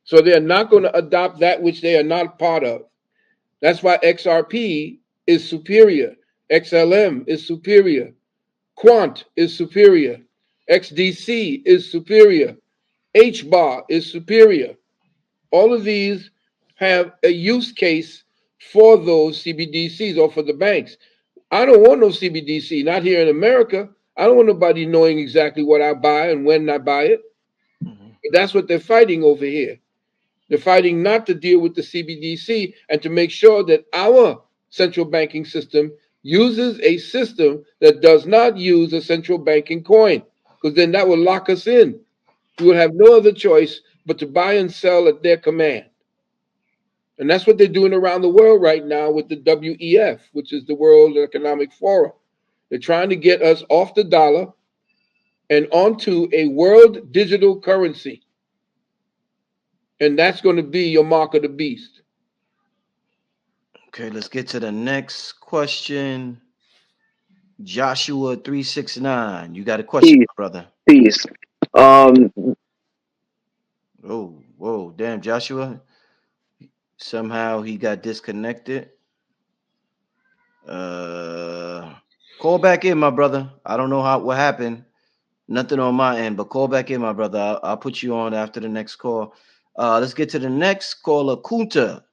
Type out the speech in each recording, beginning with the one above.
So they're not going to adopt that which they are not part of. That's why XRP is superior. XLM is superior. Quant is superior. XDC is superior. HBAR is superior. All of these have a use case for those CBDCs or for the banks. I don't want no CBDC, not here in America. I don't want nobody knowing exactly what I buy and when I buy it. Mhm. That's what they're fighting over here. They're fighting not to deal with the CBDC and to make sure that our central banking system uses a system that does not use a central banking coin, because then that will lock us in. We will have no other choice but to buy and sell at their command. And that's what they're doing around the world right now with the WEF, which is the World Economic Forum. They're trying to get us off the dollar and onto a world digital currency. And that's going to be your mark of the beast. Okay, let's get to the next question. Joshua 369. You got a question, Peace, my brother? peace. Um, Oh, whoa, damn, Joshua. Somehow he got disconnected. Uh, call back in, my brother. I don't know what happened. Nothing on my end, but call back in, my brother. I'll put you on after the next call. Let's get to the next caller, Kunta.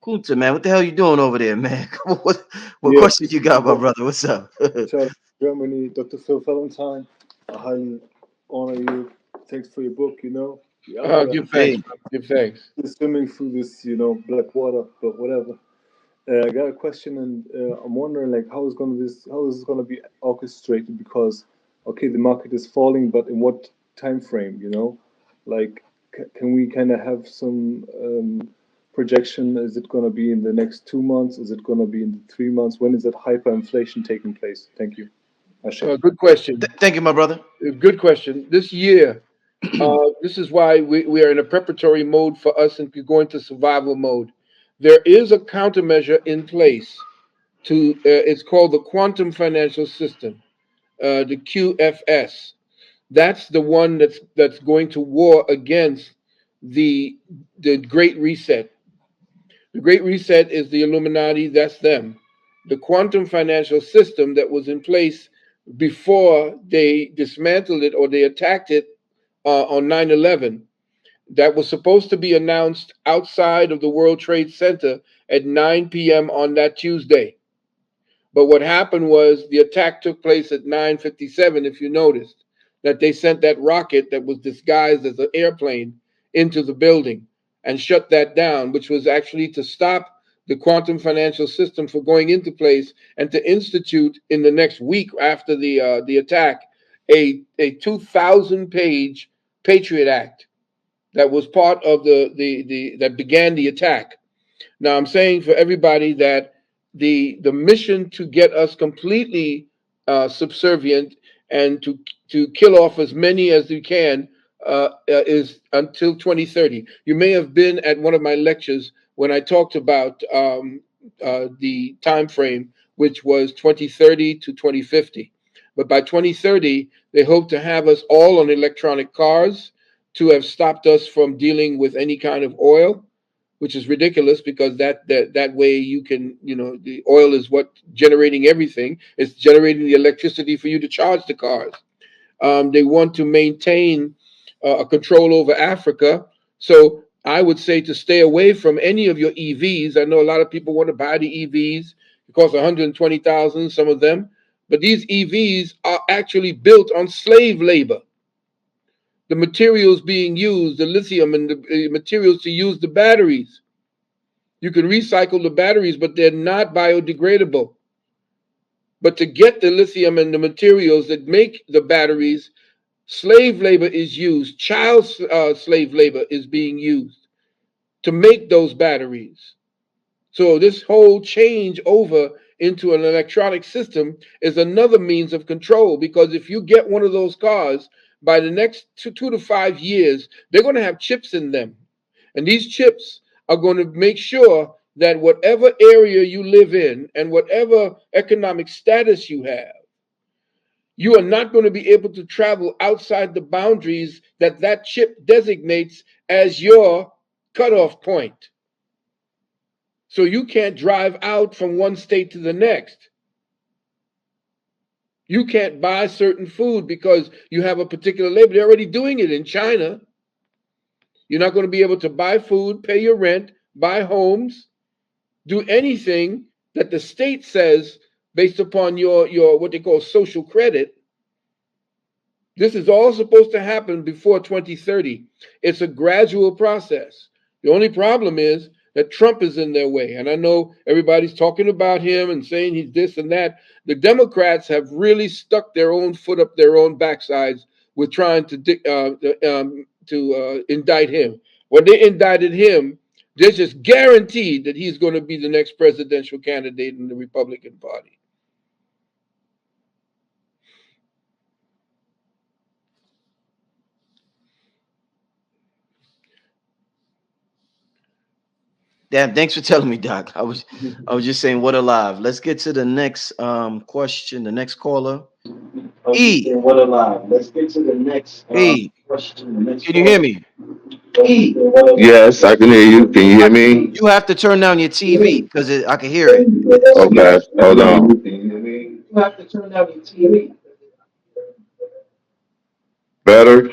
Kunta, man, what the hell you doing over there, man? What Yeah, questions you got, my brother? What's up? shout out to Germany, Dr. Phil Valentine. I highly honor you. Thanks for your book, you know. Yeah, Give thanks, Hey, brother. Give thanks. swimming through this, black water, but whatever. I got a question, and I'm wondering, like, how is this gonna be orchestrated? Because, okay, the market is falling, but in what time frame? Like, can we kind of have some projection? Is it gonna be in the next 2 months? Is it gonna be in the 3 months? When is that hyperinflation taking place? Thank you. Ashe. Good question. thank you, my brother. Good question. This year, this is why we are in a preparatory mode for us and we go into survival mode. There is a countermeasure in place to, it's called the quantum financial system, the QFS. That's the one that's going to war against the the Great Reset. The Great Reset is the Illuminati, that's them. The quantum financial system that was in place before they dismantled it or they attacked it on 9/11, that was supposed to be announced outside of the World Trade Center at 9 p.m. on that Tuesday. But what happened was the attack took place at 9:57, if you noticed, that they sent that rocket that was disguised as an airplane into the building and shut that down, which was actually to stop the quantum financial system from going into place and to institute in the next week after the attack a 2,000 page Patriot Act that was part of the that began the attack. Now I'm saying for everybody that the mission to get us completely subservient and to kill off as many as we can is until 2030. You may have been at one of my lectures when I talked about the time frame, which was 2030 to 2050. But by 2030, they hope to have us all on electronic cars to have stopped us from dealing with any kind of oil, which is ridiculous because that way you can, the oil is what generating everything. It's generating the electricity for you to charge the cars. They want to maintain a control over Africa. So I would say to stay away from any of your EVs. I know a lot of people want to buy the EVs. It costs 120,000, some of them, but these EVs are actually built on slave labor. The materials being used, the lithium and the materials to use the batteries. You can recycle the batteries, but they're not biodegradable. But to get the lithium and the materials that make the batteries, slave labor is used. Child slave labor is being used to make those batteries. So this whole change over into an electronic system is another means of control, because if you get one of those cars, by the next 2 to 5 years, they're going to have chips in them. And these chips are going to make sure that whatever area you live in and whatever economic status you have, you are not going to be able to travel outside the boundaries that that chip designates as your cutoff point. So you can't drive out from one state to the next. You can't buy certain food because you have a particular label. They're already doing it in China. You're not going to be able to buy food, pay your rent, buy homes, do anything that the state says based upon your what they call social credit. This is all supposed to happen before 2030. It's a gradual process. The only problem is that Trump is in their way. And I know everybody's talking about him and saying he's this and that. The Democrats have really stuck their own foot up their own backsides with trying to indict him. When they indicted him, they're just guaranteed that he's going to be the next presidential candidate in the Republican Party. Damn, thanks for telling me, Doc. I was just saying what alive. Let's get to the next question, the next caller. E. What alive? Let's get to the next E. question. The next Can you hear me? E. Yes, I can hear you. Can you hear me? You have to turn down your TV because I can hear it. Okay, hold on. Can you hear me? You have to turn down your TV. Better?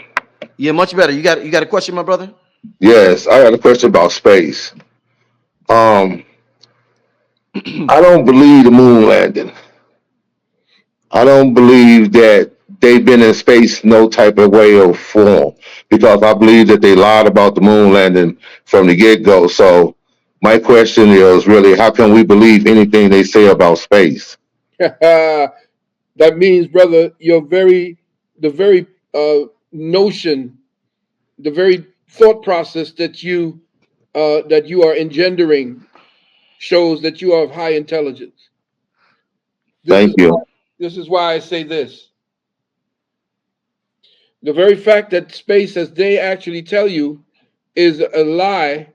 Yeah, much better. You got a question, my brother? Yes, I got a question about space. I don't believe the moon landing. I don't believe that they've been in space no type of way or form because I believe that they lied about the moon landing from the get-go. So my question is really, how can we believe anything they say about space? That means, brother, the very notion, the very thought process that you are engendering shows that you are of high intelligence. Thank you. This is why I say this. The very fact that space, as they actually tell you, is a lie,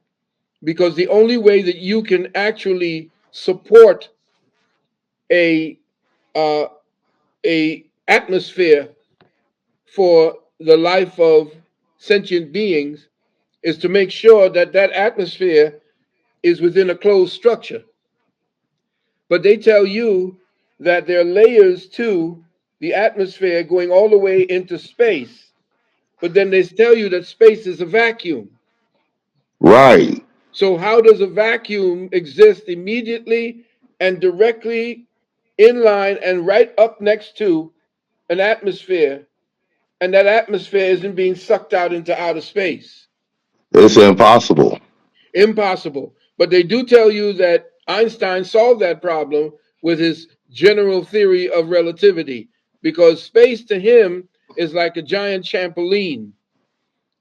because the only way that you can actually support a uh, a atmosphere for the life of sentient beings is to make sure that that atmosphere is within a closed structure. But they tell you that there are layers to the atmosphere going all the way into space. But then they tell you that space is a vacuum. Right. So, how does a vacuum exist immediately and directly in line and right up next to an atmosphere, and that atmosphere isn't being sucked out into outer space? It's impossible. Impossible. But they do tell you that Einstein solved that problem with his general theory of relativity, because space to him is like a giant trampoline,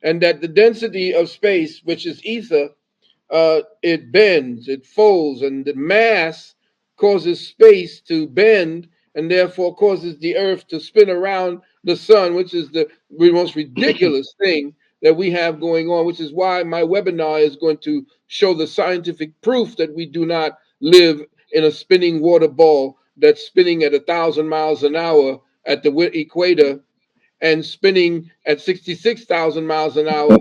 and that the density of space, which is ether, it bends, it folds, and the mass causes space to bend and therefore causes the earth to spin around the sun, which is the most ridiculous thing that we have going on, which is why my webinar is going to show the scientific proof that we do not live in a spinning water ball that's spinning at 1,000 miles an hour at the equator and spinning at 66,000 miles an hour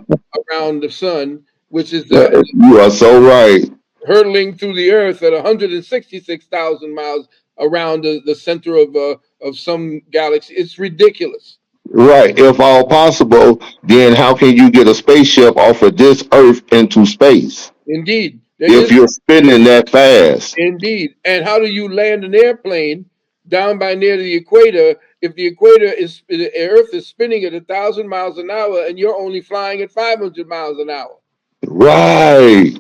around the sun, which is You are so right. hurtling through the earth at 166,000 miles around the center of some galaxy. It's ridiculous. Right. If all possible, then how can you get a spaceship off of this Earth into space Indeed, there if is. you're spinning that fast? Indeed. And how do you land an airplane down by near the equator if the Earth is spinning at 1,000 miles an hour and you're only flying at 500 miles an hour? Right.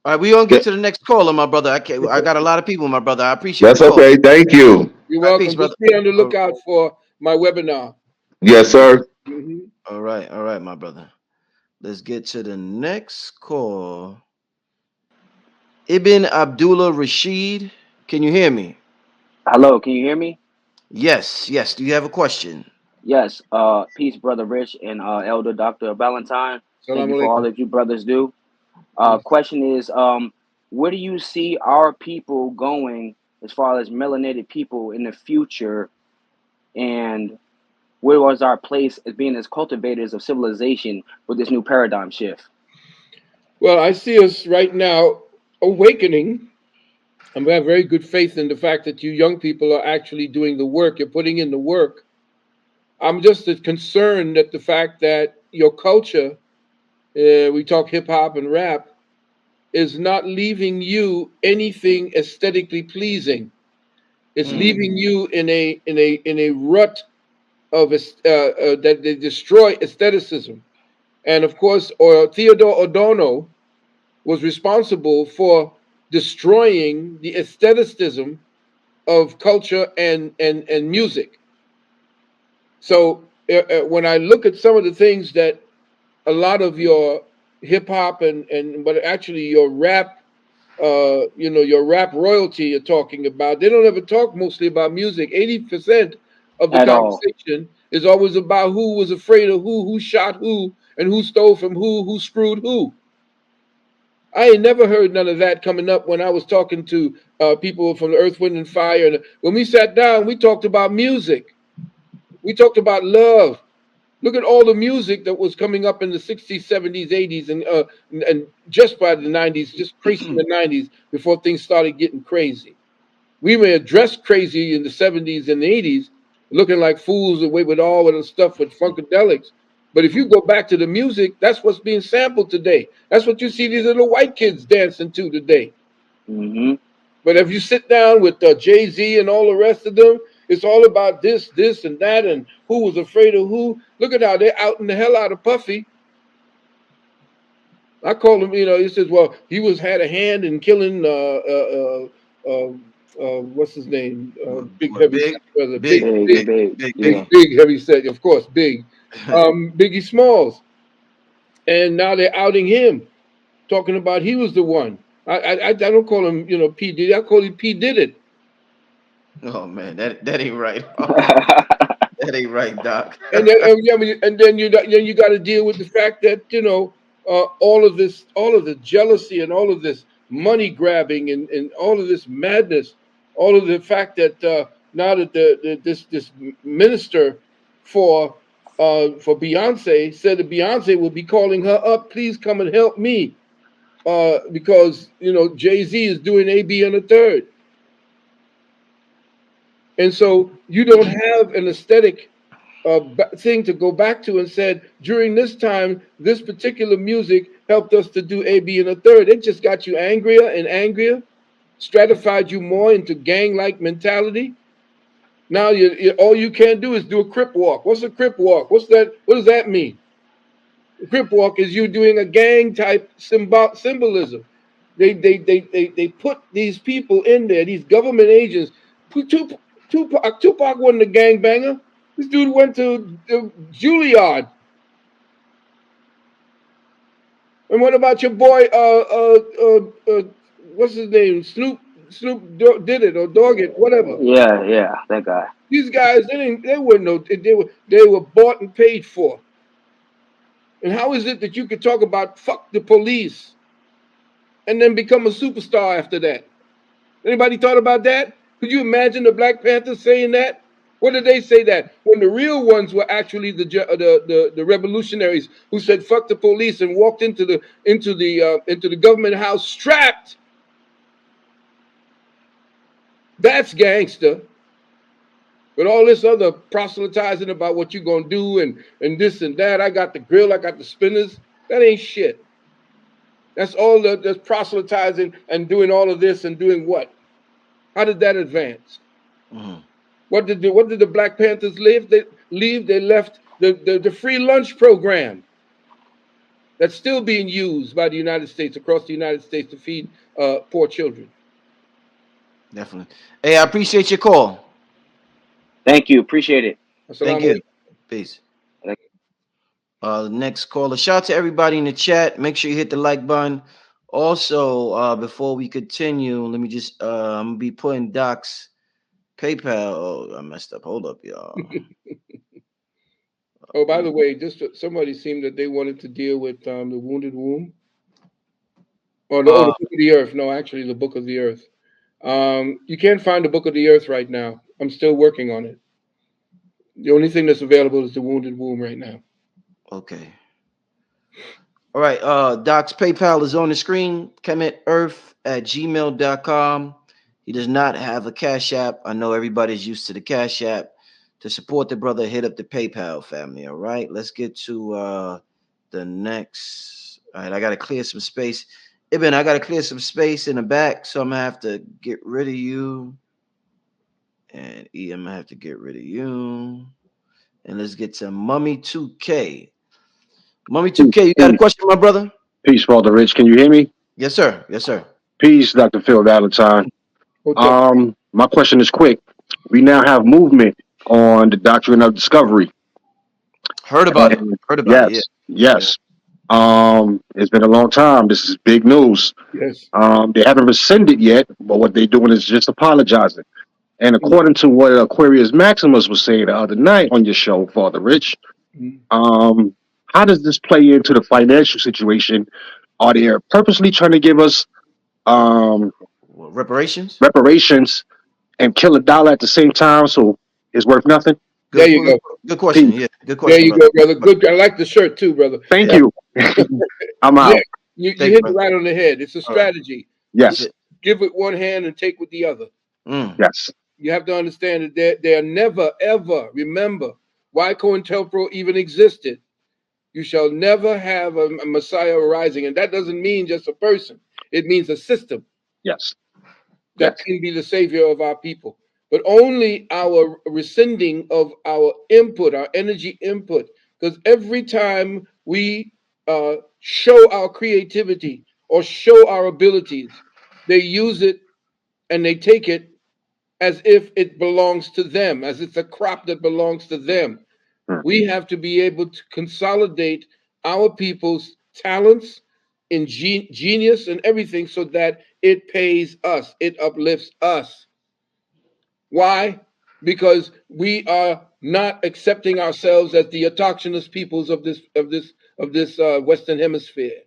All right, we gonna get to the next caller, my brother. I got a lot of people, my brother. I appreciate the That's call. okay. Thank you. You're All right, peace, welcome. brother. Just be on the lookout for my webinar. Yes, sir. Mhm. All right, my brother. Let's get to the next call. Ibn Abdullah Rashid. Can you hear me? Hello, can you hear me? Yes. Do you have a question? Yes. Peace, brother Rich and Elder Dr. Valentine. Thank Salam you for all alaikum. that you brothers do. Peace. Question is, where do you see our people going as far as melanated people in the future, and where was our place as being as cultivators of civilization with this new paradigm shift? Well, I see us right now awakening. And we have very good faith in the fact that you young people are actually doing the work. You're putting in the work. I'm just as concerned at the fact that your culture, we talk hip hop and rap, is not leaving you anything aesthetically pleasing. It's Mm. leaving you in a rut of that they destroy aestheticism. And of course, or Theodore Adorno was responsible for destroying the aestheticism of culture and music. So when I look at some of the things that a lot of your hip hop and but actually your rap, your rap royalty you're talking about, they don't ever talk mostly about music. 80% of the At all. conversation is always about who was afraid of who shot who, and who stole from who screwed who. I ain't never heard none of that coming up when I was talking to people from the Earth, Wind, and Fire. And when we sat down, we talked about music. We talked about love. Look at all the music that was coming up in the 60s, 70s, 80s, and just by the 90s, just creasing the 90s before things started getting crazy. We were dressed crazy in the 70s and the 80s, looking like fools away with all of the stuff with funkadelics. But if you go back to the music, that's what's being sampled today. That's what you see these little white kids dancing to today. Hmm. But if you sit down with Jay Z and all the rest of them, it's all about this, and that, and who was afraid of who. Look at how they're outing the hell out of Puffy. I call him, he says, well, he was had a hand in killing, what's his name? Big What heavy set big, brother, big, Big, big, big. big, big, Yeah. big. big heavy set, of course, big. Biggie Smalls, and now they're outing him, talking about he was the one. I don't call him, P Diddy. I call him P did it. Oh man, that ain't right. That ain't right, Doc. Yeah, I mean, and then you got to deal with the fact that all of the jealousy and all of this money grabbing and all of this madness, all of the fact that now that this minister for for Beyonce said that Beyonce will be calling her up, please come and help me, because Jay Z is doing AB on the third, and so you don't have an aesthetic thing to go back to and said during this time this particular music helped us to do A, B, and a third. It just got you angrier and angrier, stratified you more into gang-like mentality. Now all you can do is do a crip walk. What's a crip walk? What's that? What does that mean? A crip walk is you doing a gang type symbolism. They put these people in there, these government agents. Tupac wasn't a gangbanger. This dude went to Juilliard. And what about your boy? What's his name? Did it or Dog it, whatever. Yeah, yeah, that guy. These guys, they didn't. They were no. They were bought and paid for. And how is it that you could talk about fuck the police and then become a superstar after that? Anybody thought about that? Could you imagine the Black Panthers saying that? What did they say that when the real ones were actually the revolutionaries who said "fuck the police" and walked into the government house strapped? That's gangster. But all this other proselytizing about what you're gonna do and this and that. I got the grill. I got the spinners. That ain't shit. That's all that's proselytizing and doing all of this and doing what? How did that advance? Mhm. What did the Black Panthers leave? They left the free lunch program that's still being used by the United States across the United States to feed poor children. Definitely. Hey, I appreciate your call. Thank you. Appreciate it. Thank Assalamu you. alaikum. Peace. Next caller. Shout out to everybody in the chat. Make sure you hit the like button. Also, before we continue, let me just I'm gonna be putting Doc's PayPal. Oh, I messed up. Hold up, y'all. Oh, by the way, just somebody seemed that they wanted to deal with the wounded womb, or the Uh, Book of the Earth. No, actually, the Book of the Earth. You can't find the Book of the Earth right now. I'm still working on it. The only thing that's available is the wounded womb right now. okay. All right. Doc's PayPal is on the screen. KemetEarth@gmail.com. He does not have a Cash App. I know everybody's used to the Cash App. To support the brother, hit up the PayPal family. All right. Let's get to the next. All right. I got to clear some space. Ibn, I got to clear some space in the back. So I'm going to have to get rid of you. And E, I'm going to have to get rid of you. And let's get to Mummy 2K. Mummy 2K, you got a question, my brother? Peace, Brother Rich. Can you hear me? Yes, sir. Yes, sir. Peace, Dr. Phil Valentine. What's up? My question is quick. We now have movement on the doctrine of discovery. Heard about it. Heard about it. Yes. It's been a long time. This is big news. Yes. They haven't rescinded yet, but what they're doing is just apologizing. And according to what Aquarius Maximus was saying the other night on your show, Father Rich, how does this play into the financial situation? Are they purposely trying to give us reparations and kill a dollar at the same time, so it's worth nothing? There you go. Good question. Yeah, good question. There you go, brother. Good. I like the shirt too, brother. Thank you. I'm out. You hit it right on the head. It's a strategy. Yes. Give with one hand and take with the other. Yes. You have to understand that they are never, ever, remember why COINTELPRO even existed. You shall never have a Messiah arising. And that doesn't mean just a person. It means a system. Yes. That can be the savior of our people. But only our rescinding of our input, our energy input. Because every time we show our creativity or show our abilities, they use it and they take it as if it belongs to them, as it's a crop that belongs to them. We have to be able to consolidate our people's talents in genius and everything so that it pays us, it uplifts us. Why? Because we are not accepting ourselves as the autochthonous peoples of this Western Hemisphere.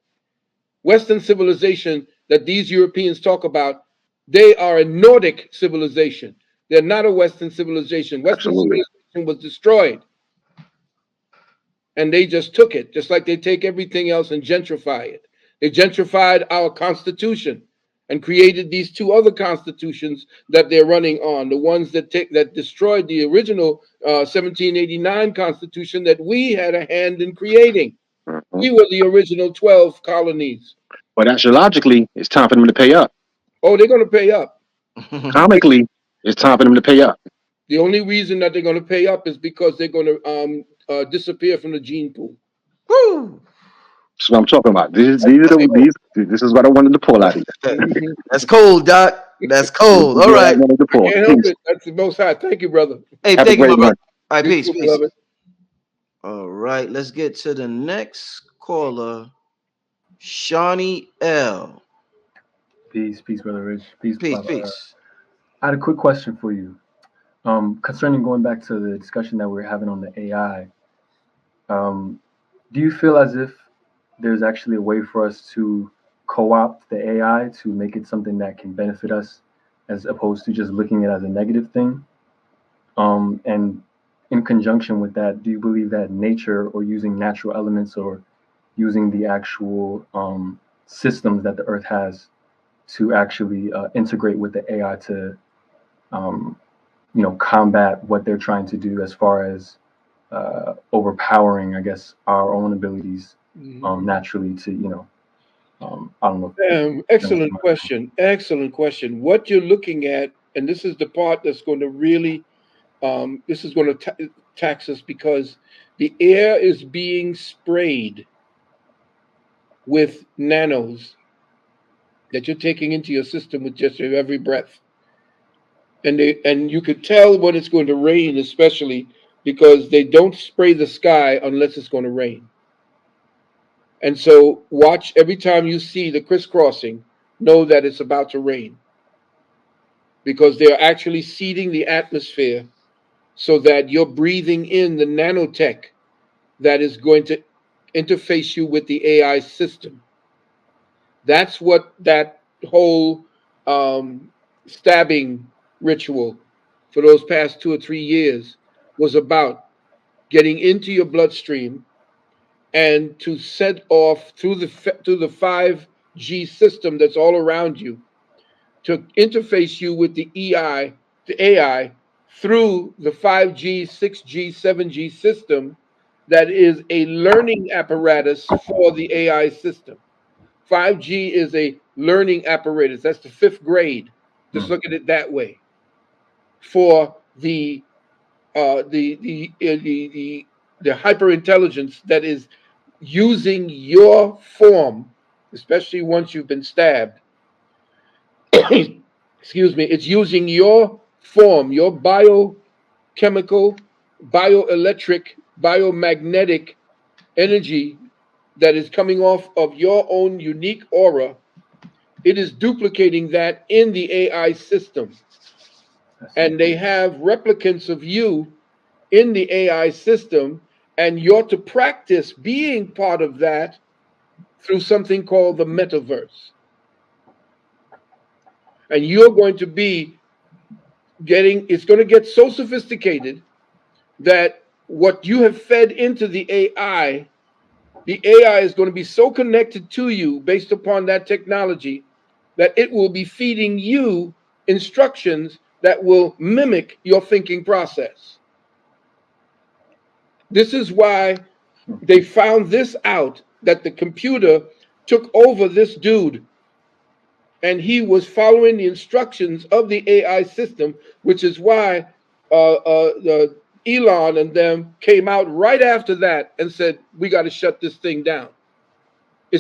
Western civilization that these Europeans talk about, they are a Nordic civilization. They're not a Western civilization. Western civilization was destroyed. And they just took it, just like they take everything else and gentrify it. They gentrified our Constitution and created these two other constitutions that they're running on, the ones that destroyed the original 1789 Constitution that we had a hand in creating. We were the original 12 colonies. But astrologically, it's time for them to pay up. Oh, they're going to pay up. Comically, it's time for them to pay up. The only reason that they're going to pay up is because they're going to disappear from the gene pool. Woo! That's what I'm talking about. This is what I wanted to pull out of you. That's cold, Doc. That's cold. All right. I can't help it. That's the most high. Thank you, brother. Hey, thank you, my brother. All right, peace. All right, let's get to the next caller, Shawnee L. Peace, brother Rich. Peace. I had a quick question for you. Concerning going back to the discussion that we were having on the AI, do you feel as if there's actually a way for us to co-opt the AI to make it something that can benefit us as opposed to just looking at it as a negative thing? And in conjunction with that, do you believe that nature or using natural elements or using the actual systems that the earth has to actually integrate with the AI to combat what they're trying to do as far as overpowering, I guess, our own abilities naturally to, I don't know. Excellent question. Excellent question. What you're looking at, and this is the part that's going to really, this is going to tax us because the air is being sprayed with nanos that you're taking into your system with just your every breath. And you could tell when it's going to rain, especially because they don't spray the sky unless it's going to rain. And so watch every time you see the crisscrossing, know that it's about to rain. Because they're actually seeding the atmosphere so that you're breathing in the nanotech that is going to interface you with the AI system. That's what that whole stabbing ritual for those past 2 or 3 years was about. Getting into your bloodstream and to set off through the 5G system that's all around you, to interface you with the AI through the 5G, 6G, 7G system that is a learning apparatus for the AI system. 5G is a learning apparatus. That's the 5th grade. Just look at it that way. For the hyper intelligence that is using your form, especially once you've been stabbed. Excuse me. It's using your form, your biochemical, bioelectric, biomagnetic energy that is coming off of your own unique aura. It is duplicating that in the AI system. And they have replicants of you in the AI system, and you're to practice being part of that through something called the metaverse. And you're going to be it's going to get so sophisticated that what you have fed into the AI is going to be so connected to you based upon that technology that it will be feeding you instructions that will mimic your thinking process. This is why they found this out, that the computer took over this dude and he was following the instructions of the AI system, which is why Elon and them came out right after that and said, we got to shut this thing down.